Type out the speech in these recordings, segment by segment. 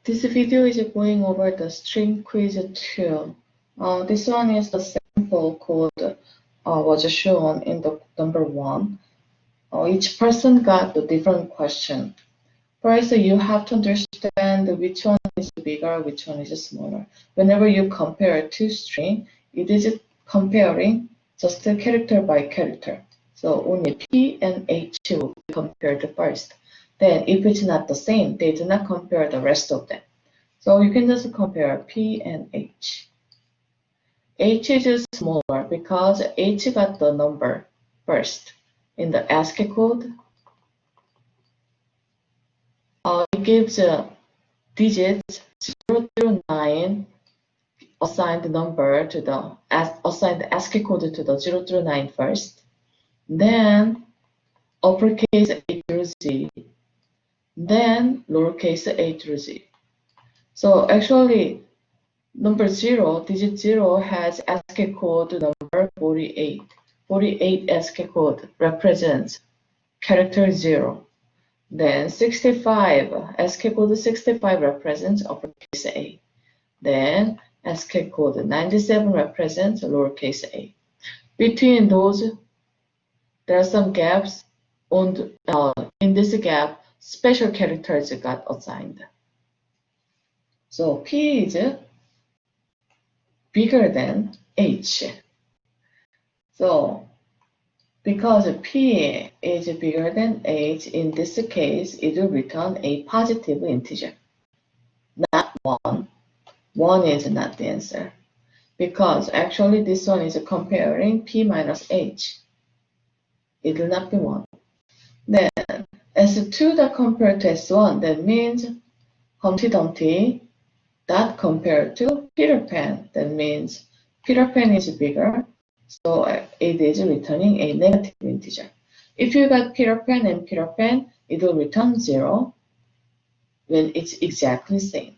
This video is going over the string quiz 2. This one is the sample code was shown in the number 1. Each person got a different question. First, you have to understand which one is bigger, which one is smaller. Whenever you compare two strings, it is comparing just character by character. So only P and H will be compared first. Then if it's not the same, they do not compare the rest of them. So you can just compare P and H. H is smaller because H got the number first. In the ASCII code, it gives digits 0 through 9 assigned number to the assigned ASCII code to the 0 through 9 first. Then uppercase A through Z. Then lowercase a through Z. So actually, number 0, digit 0 has ASCII code number 48. 48 ASCII code represents character 0. Then 65, ASCII code 65 represents uppercase A. Then ASCII code 97 represents lowercase a. Between those, there are some gaps. In this gap, special characters got assigned. So P is bigger than H. So because P is bigger than H, in this case, it will return a positive integer, not 1. 1 is not the answer, because actually this one is comparing P minus H. It will not be 1. Then S2 that compared to S1, that means Humpty Dumpty that compared to Peter Pan. That means Peter Pan is bigger, so it is returning a negative integer. If you got Peter Pan and Peter Pan, it will return 0 when it's exactly the same.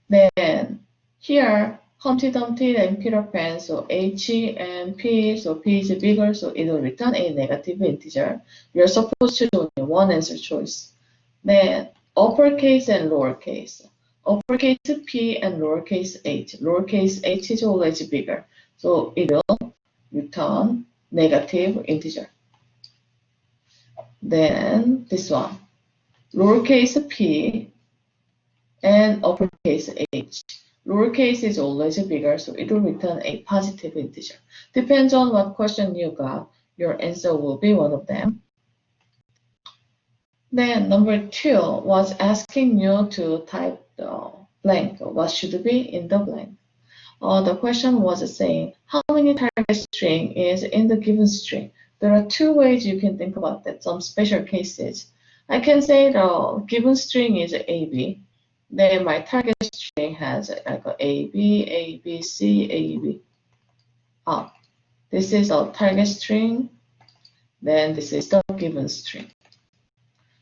Then here, Humpty Dumpty and Peter Pan, so H and P, so P is bigger, so it will return a negative integer. You're supposed to do only one answer choice. Then uppercase and lowercase. Uppercase P and lowercase h. Lowercase h is always bigger, so it will return negative integer. Then this one, lowercase p and uppercase h. Lowercase is always bigger, so it will return a positive integer. Depends on what question you got, your answer will be one of them. Then number 2 was asking you to type the blank. What should be in the blank? The question was saying, how many target string is in the given string? There are 2 ways you can think about that, some special cases. I can say the given string is AB. Then my target string has like A, B, C, AB. This is a target string. Then this is the given string.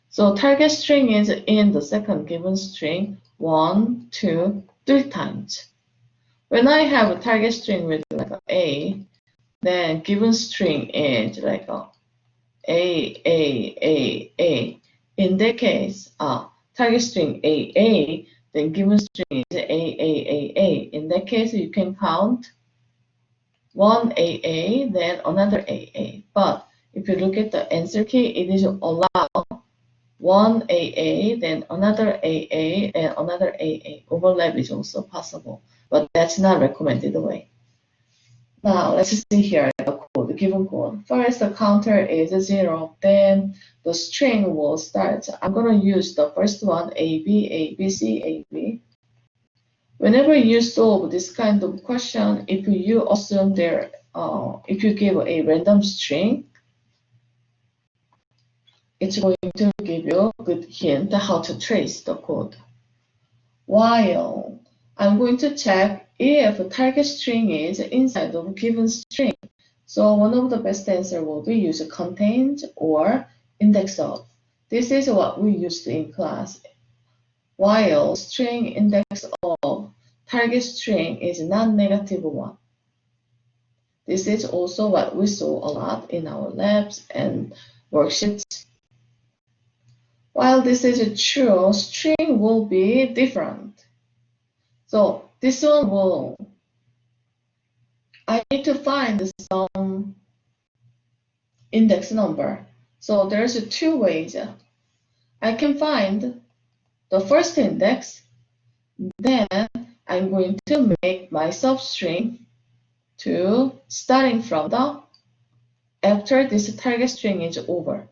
So target string is in the second given string 1, 2, 3 times. When I have a target string with like A, then given string is like A. In that case, target string A, then given string is A. In that case, you can count one A, then another A. But if you look at the answer key, it is allowed one A, then another A, and another A. Overlap is also possible, but that's not recommended way. Now let's see here the code, the given code. First, the counter is 0, then the string will start. I'm going to use the first one, AB, ABC, AB. Whenever you solve this kind of question, if you assume there, if you give a random string, it's going to give you a good hint how to trace the code. While I'm going to check if target string is inside of given string. So one of the best answer will be use contains or index of. This is what we used in class. While string index of target string is non-negative 1. This is also what we saw a lot in our labs and worksheets. While this is true, string will be different. So this one will, I need to find some index number. So there's two ways. I can find the first index, then I'm going to make my substring to starting from the after this target string is over.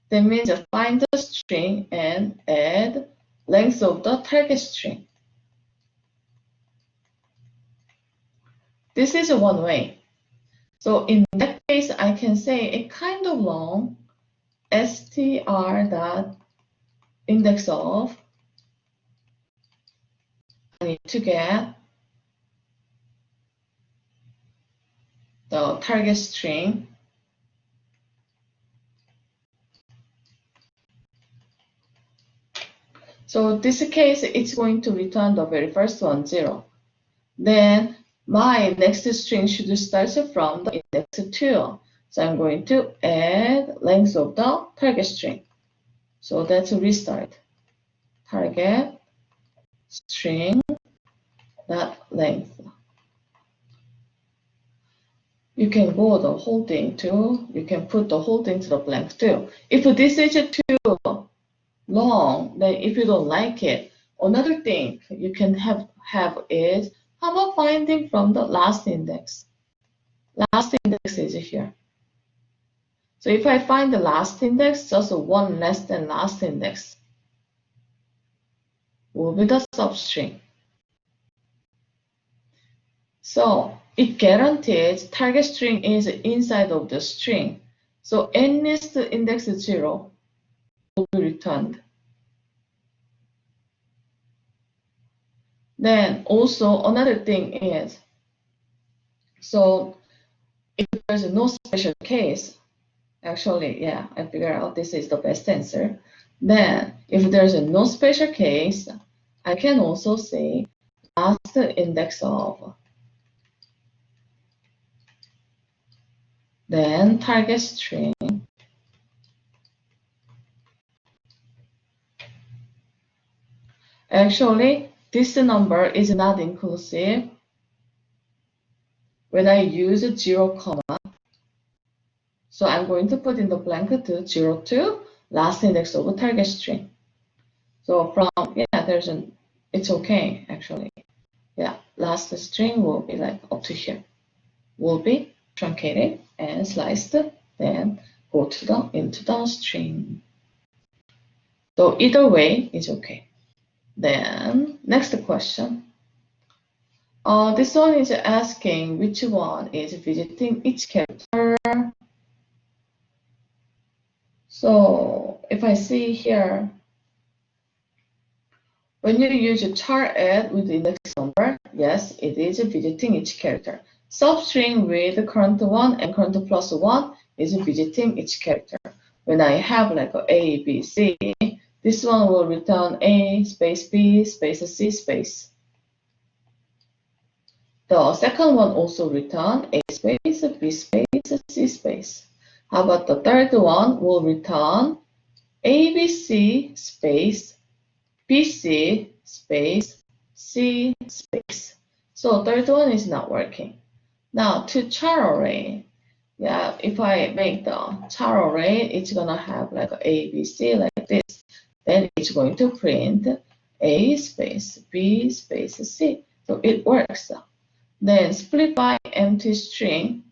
That means find the string and add length of the target string. This is one way. So in that case, I can say a kind of long str dot index of, I need to get the target string. So this case, it's going to return the very first one, 0. Then my next string should start from the index 2. So I'm going to add length of the target string. So that's a restart. Target string dot length. You can go the whole thing too. You can put the whole thing to the blank too. If this is too long, then if you don't like it, another thing you can have is, how about finding from the last index? Last index is here. So if I find the last index, just one less than last index will be the substring. So it guarantees target string is inside of the string. So n-list index 0 will be returned. Then also another thing is, so if there's no special case, actually, yeah, I figure out this is the best answer. Then if there's no special case, I can also say last index of, then target string. Actually, this number is not inclusive when I use 0, comma. So I'm going to put in the blank to 0 to last index of a target string. So from, yeah, it's okay, actually. Yeah, last string will be like up to here. Will be truncated and sliced, then go to into the string. So either way is okay. Then next question. This one is asking which one is visiting each character. So if I see here, when you use a char add with index number, yes, it is visiting each character. Substring with current 1 and current plus 1 is visiting each character. When I have like A, B, C, this one will return A space B space C space. The second one also return A space, B space, C space. How about the third one will return ABC space, BC space, C space. So third one is not working. Now to char array, yeah, if I make the char array, it's gonna have like A, B, C like this. Then it's going to print A space, B space, C. So it works. Then split by empty string.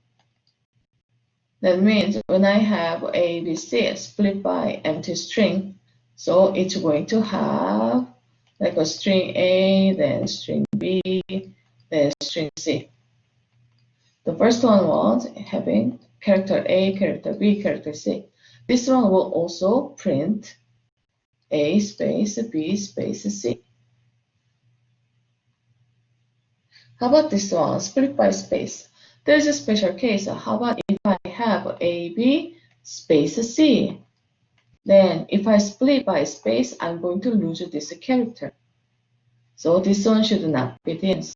That means when I have A, B, C split by empty string, so it's going to have like a string A, then string B, then string C. The first one was having character A, character B, character C. This one will also print A space, B space, C. How about this one, split by space? There's a special case. How about if I have A, B, space, C? Then if I split by space, I'm going to lose this character. So this one should not be the answer.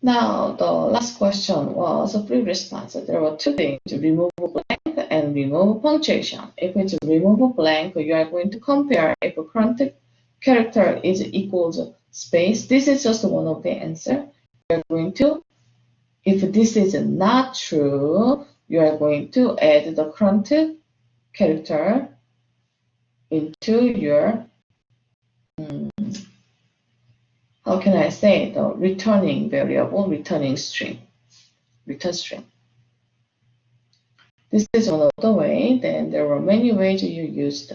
Now, the last question was a free response. There were two things: remove blank Then remove punctuation. If it's remove a blank, you are going to compare if a current character is equals space. This is just one of the answer. You are going to, if this is not true, you are going to add the current character into your, how can I say, the returning variable, returning string, return string. This is one of the way. Then there were many ways you used.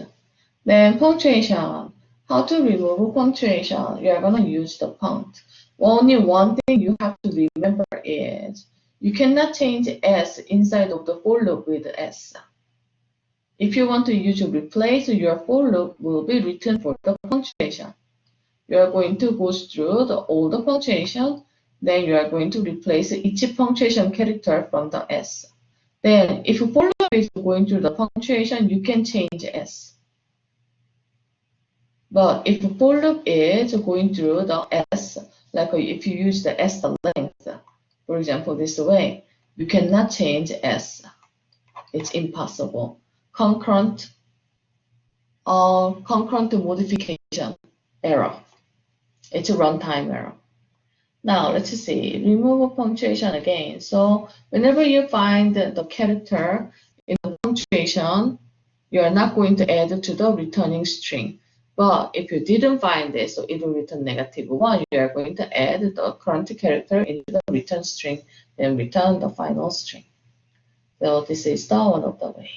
Then punctuation. How to remove punctuation? You are going to use the punct. Only one thing you have to remember is you cannot change S inside of the for loop with S. If you want to use replace, your for loop will be written for the punctuation. You are going to go through all the punctuation. Then you are going to replace each punctuation character from the S. Then if for loop is going through the punctuation, you can change S. But if for loop is going through the S, like if you use the S length, for example, this way, you cannot change S. It's impossible. Concurrent modification error. It's a runtime error. Now let's see, remove punctuation again. So whenever you find the character in the punctuation, you are not going to add to the returning string. But if you didn't find it, so it will return -1, you are going to add the current character into the return string, then return the final string. So this is the one of the way.